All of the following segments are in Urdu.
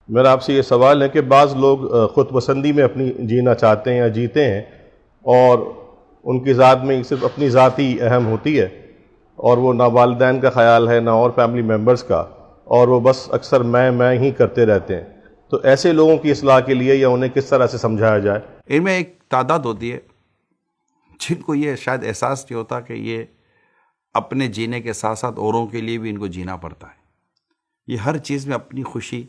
میرا آپ سے یہ سوال ہے کہ بعض لوگ خود پسندی میں اپنی جینا چاہتے ہیں یا جیتے ہیں، اور ان کی ذات میں صرف اپنی ذات ہی اہم ہوتی ہے، اور وہ نہ والدین کا خیال ہے نہ اور فیملی ممبرز کا، اور وہ بس اکثر میں ہی کرتے رہتے ہیں. تو ایسے لوگوں کی اصلاح کے لیے یا انہیں کس طرح سے سمجھایا جائے؟ ان میں ایک تعداد ہوتی ہے جن کو یہ شاید احساس نہیں ہوتا کہ یہ اپنے جینے کے ساتھ ساتھ اوروں کے لیے بھی ان کو جینا پڑتا ہے. یہ ہر چیز میں اپنی خوشی،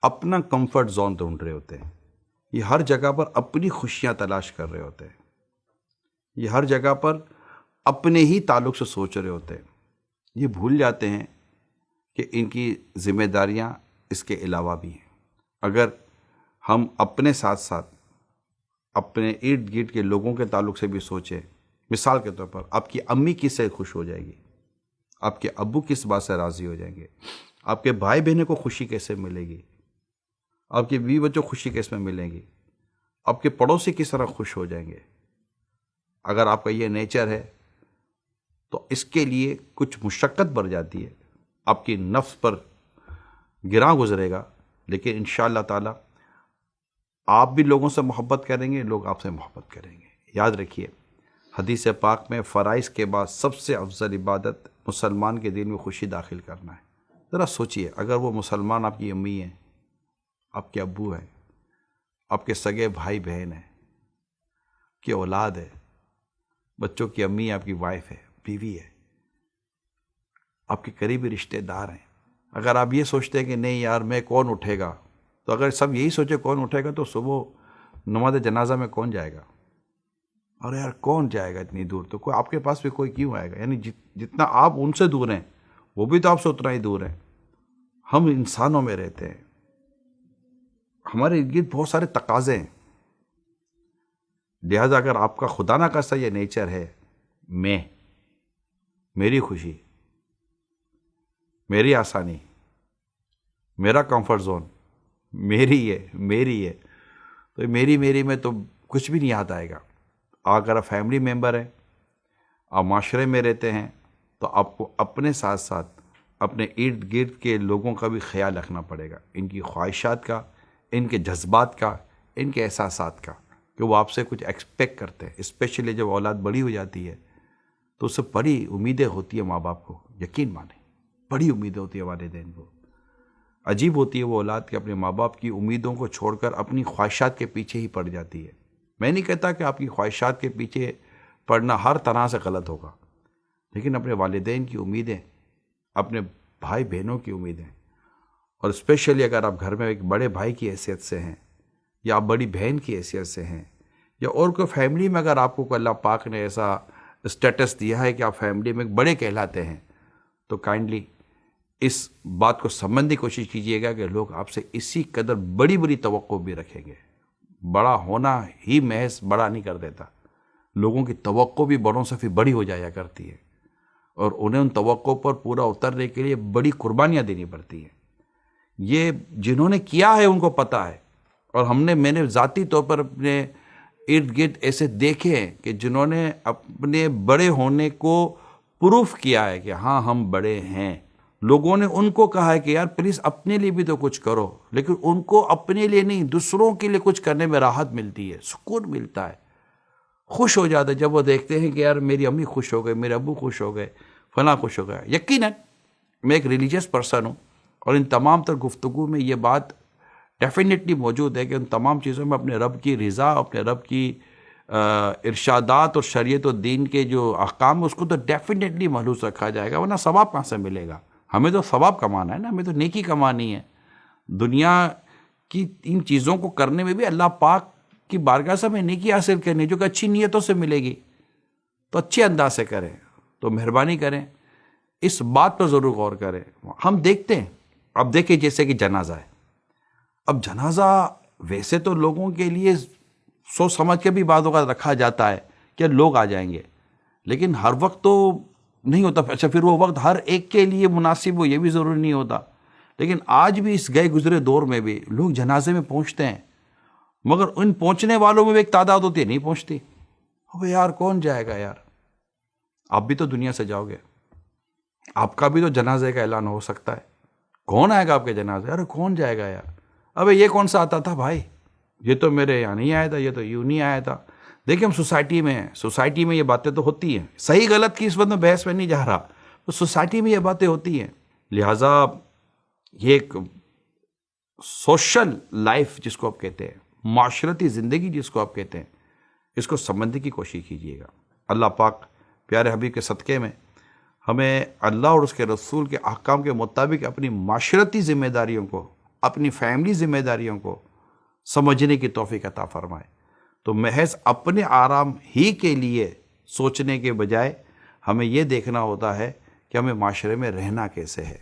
اپنا کمفرٹ زون ڈھونڈ رہے ہوتے ہیں. یہ ہر جگہ پر اپنی خوشیاں تلاش کر رہے ہوتے ہیں. یہ ہر جگہ پر اپنے ہی تعلق سے سوچ رہے ہوتے ہیں. یہ بھول جاتے ہیں کہ ان کی ذمہ داریاں اس کے علاوہ بھی ہیں. اگر ہم اپنے ساتھ ساتھ اپنے ارد گرد کے لوگوں کے تعلق سے بھی سوچیں، مثال کے طور پر آپ کی امی کس سے خوش ہو جائے گی، آپ کے ابو کس بات سے راضی ہو جائیں گے، آپ کے بھائی بہنوں کو خوشی کیسے ملے گی، آپ کے بیوی بچوں کو خوشی کیسے ملے گی، آپ کے پڑوسی کس طرح خوش ہو جائیں گے. اگر آپ کا یہ نیچر ہے تو اس کے لیے کچھ مشقت بڑھ جاتی ہے، آپ کی نفس پر گراں گزرے گا، لیکن انشاءاللہ تعالی آپ بھی لوگوں سے محبت کریں گے، لوگ آپ سے محبت کریں گے. یاد رکھیے، حدیث پاک میں فرائض کے بعد سب سے افضل عبادت مسلمان کے دل میں خوشی داخل کرنا ہے. ذرا سوچئے، اگر وہ مسلمان آپ کی امی ہیں، آپ کے ابو ہیں، آپ کے سگے بھائی بہن ہیں، آپ کی اولاد ہے، بچوں کی امی، آپ کی وائف ہے، بیوی ہے، آپ کے قریبی رشتہ دار ہیں، اگر آپ یہ سوچتے ہیں کہ نہیں یار میں کون اٹھے گا، تو اگر سب یہی سوچے کون اٹھے گا تو صبح نماز جنازہ میں کون جائے گا؟ اور یار کون جائے گا اتنی دور؟ تو کوئی آپ کے پاس بھی کوئی کیوں آئے گا؟ یعنی جتنا آپ ان سے دور ہیں وہ بھی تو آپ سے اتنا ہی دور ہیں. ہم انسانوں میں رہتے ہیں، ہمارے ارد گرد بہت سارے تقاضے ہیں. لہذا اگر آپ کا خدا نہ خواستہ یہ نیچر ہے، میری خوشی، میری آسانی، میرا کمفرٹ زون، میری ہے، تو میری میں تو کچھ بھی نہیں یاد آئے گا. اگر آپ فیملی ممبر ہیں، آپ معاشرے میں رہتے ہیں، تو آپ کو اپنے ساتھ ساتھ اپنے ارد گرد کے لوگوں کا بھی خیال رکھنا پڑے گا، ان کی خواہشات کا، ان کے جذبات کا، ان کے احساسات کا، کہ وہ آپ سے کچھ ایکسپیکٹ کرتے ہیں. اسپیشلی جب اولاد بڑی ہو جاتی ہے تو اس سے بڑی امیدیں ہوتی ہیں ماں باپ کو. یقین مانیں، بڑی امیدیں ہوتی ہیں والدین کو. عجیب ہوتی ہے وہ اولاد کہ اپنے ماں باپ کی امیدوں کو چھوڑ کر اپنی خواہشات کے پیچھے ہی پڑ جاتی ہے. میں نہیں کہتا کہ آپ کی خواہشات کے پیچھے پڑنا ہر طرح سے غلط ہوگا، لیکن اپنے والدین کی امیدیں، اپنے بھائی بہنوں کی امیدیں، اور اسپیشلی اگر آپ گھر میں ایک بڑے بھائی کی حیثیت سے ہیں، یا آپ بڑی بہن کی حیثیت سے ہیں، یا اور کوئی فیملی میں اگر آپ کو اللہ پاک نے ایسا اسٹیٹس دیا ہے کہ آپ فیملی میں بڑے کہلاتے ہیں، تو کائنڈلی اس بات کو سمجھنے کی کوشش کیجئے گا کہ لوگ آپ سے اسی قدر بڑی توقع بھی رکھیں گے. بڑا ہونا ہی محض بڑا نہیں کر دیتا، لوگوں کی توقع بھی بڑوں سے پھر بڑی ہو جایا کرتی ہے، اور انہیں ان توقع پر پورا اترنے کے لیے بڑی قربانیاں دینی پڑتی ہیں. یہ جنہوں نے کیا ہے ان کو پتہ ہے، اور میں نے ذاتی طور پر اپنے ارد گرد ایسے دیکھے ہیں کہ جنہوں نے اپنے بڑے ہونے کو پروف کیا ہے کہ ہاں ہم بڑے ہیں. لوگوں نے ان کو کہا ہے کہ یار پلیز اپنے لیے بھی تو کچھ کرو، لیکن ان کو اپنے لیے نہیں، دوسروں کے لیے کچھ کرنے میں راحت ملتی ہے، سکون ملتا ہے، خوش ہو جاتے جب وہ دیکھتے ہیں کہ یار میری امی خوش ہو گئے، میرے ابو خوش ہو گئے، فلاں خوش ہو گیا. یقیناً میں ایک ریلیجیس پرسن ہوں، اور ان تمام تر گفتگو میں یہ بات ڈیفینیٹلی موجود ہے کہ ان تمام چیزوں میں اپنے رب کی رضا، اپنے رب کی ارشادات اور شریعت و دین کے جو احکام، اس کو تو ڈیفینیٹلی ملحوظ رکھا جائے گا، ورنہ ثواب کہاں سے ملے گا؟ ہمیں تو ثواب کمانا ہے نا، ہمیں تو نیکی کمانی ہے. دنیا کی ان چیزوں کو کرنے میں بھی اللہ پاک کی بارگاہ سے ہمیں نیکی حاصل کرنی، جو کہ اچھی نیتوں سے ملے گی، تو اچھے انداز سے کریں. تو مہربانی کریں، اس بات پر ضرور غور کریں. ہم دیکھتے ہیں، اب دیکھیں جیسے کہ جنازہ ہے. اب جنازہ ویسے تو لوگوں کے لیے سوچ سمجھ کے بھی بعض اوقات رکھا جاتا ہے کہ لوگ آ جائیں گے، لیکن ہر وقت تو نہیں ہوتا. اچھا پھر وہ وقت ہر ایک کے لیے مناسب ہو یہ بھی ضروری نہیں ہوتا. لیکن آج بھی اس گئے گزرے دور میں بھی لوگ جنازے میں پہنچتے ہیں، مگر ان پہنچنے والوں میں بھی ایک تعداد ہوتی ہے نہیں پہنچتی. ابے یار کون جائے گا یار؟ آپ بھی تو دنیا سے جاؤ گے، آپ کا بھی تو جنازے کا اعلان ہو سکتا ہے. کون آئے گا آپ کے جنازے؟ ارے کون جائے گا یار؟ ابے یہ کون سا آتا تھا بھائی، یہ تو میرے یہاں نہیں آیا تھا، یہ تو یوں نہیں آیا تھا. دیکھیں ہم سوسائٹی میں ہیں، سوسائٹی میں یہ باتیں تو ہوتی ہیں. صحیح غلط کی اس وقت میں بحث میں نہیں جا رہا، تو سوسائٹی میں یہ باتیں ہوتی ہیں. لہٰذا یہ ایک سوشل لائف جس کو آپ کہتے ہیں، معاشرتی زندگی جس کو آپ کہتے ہیں، اس کو سمجھنے کی کوشش کیجیے گا. اللہ پاک پیارے حبیب کے صدقے میں ہمیں اللہ اور اس کے رسول کے احکام کے مطابق اپنی معاشرتی ذمہ داریوں کو، اپنی فیملی ذمہ داریوں کو سمجھنے کی توفیق عطا فرمائے. تو محض اپنے آرام ہی کے لیے سوچنے کے بجائے ہمیں یہ دیکھنا ہوتا ہے کہ ہمیں معاشرے میں رہنا کیسے ہے.